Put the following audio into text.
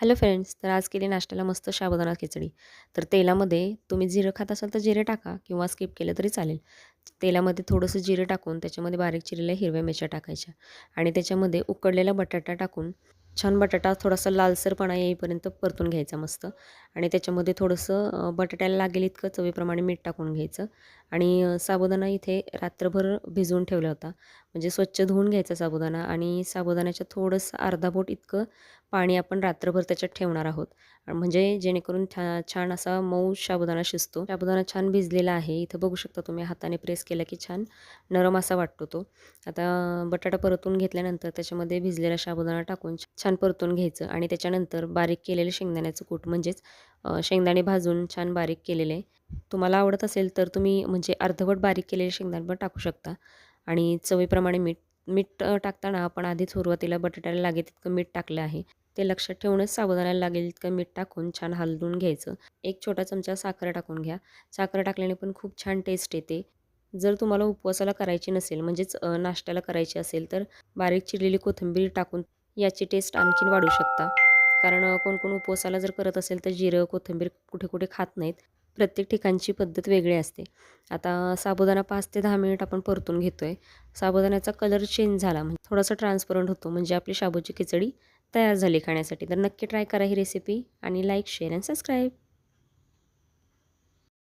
Hello friends, तर आज केली नाश्त्याला मस्त साबुदाणा खिचडी. तर तेलामध्ये तुम्ही जिरं खात असाल तर जिरे टाका किंवा स्किप केलं तरी चालेल. तेलामध्ये थोडंसं जिरे टाकून त्याच्यामध्ये बारीक चिरलेल्या हिरव्या मिरच्या टाकायच्या आणि त्याच्यामध्ये उकडलेला बटाटा टाकून छान बटाटा थोडासा लालसरपणा येईपर्यंत परतून घ्यायचा मस्त आणि त्याच्यामध्ये थोडंसं बटाट्याला लागेल इतकं चवीप्रमाणे मीठ टाकून घ्यायचं आणि साबुदाणा इथे रात्रभर भिजवून ठेवला होता. म्हणजे स्वच्छ धुवून घ्यायचा साबुदाणा आणि साबुदाण्याच्या थोडंसं अर्धा बोट इतकं पाणी आपण रात्रभर त्याच्यात ठेवणार आहोत म्हणजे जेणेकरून छान असा मऊ साबुदाणा शिजतो. साबुदाणा छान भिजलेला आहे. इथं बघू शकता तुम्ही हाताने प्रेस केला की छान नरम असा वाटतो तो. आता बटाटा परतून घेतल्यानंतर त्याच्यामध्ये भिजलेला साबुदाणा टाकून छान परतून घ्यायचं आणि त्याच्यानंतर बारीक केलेलं शेंगदाण्याचं कूट म्हणजेच शेंगदाणे भाजून छान बारीक केलेले. तुम्हाला आवडत असेल तर तुम्ही म्हणजे अर्धवट बारीक केलेले शेंगदाणे पण टाकू शकता आणि चवीप्रमाणे मीठ मीठ टाकताना आपण आधी सुरुवातीला बटाट्याला लागेल तितकं मीठ टाकलं आहे. ते लक्षात ठेवूनच साबुदाण्याला लागेल इतकं मीठ टाकून छान हलवून घ्यायचं. एक छोटा चमचा साखर टाकून घ्या. साखर टाकल्याने पण खूप छान टेस्ट येते. जर तुम्हाला उपवासाला करायची नसेल म्हणजेच नाश्त्याला करायची असेल तर बारीक चिरलेली कोथिंबीर टाकून याची टेस्ट आणखीन वाढवू शकता. कारण कोण उपवासाला जर करत असेल तर जिरं, कोथिंबीर कुठे-कुठे खात नाहीत. प्रत्येक ठिकाणची पद्धत वेगळी असते. आता साबुदाणा 5 ते 10 मिनिट आपण परतून घेतोय. साबुदाण्याचा कलर चेंज झाला म्हणजे थोडासा ट्रान्सपरंट होतो म्हणजे आपली शाबूची खिचडी तयार झाली खाण्यासाठी. तर नक्की ट्राय करा ही रेसिपी आणि लाईक, शेअर अँड सबस्क्राईब.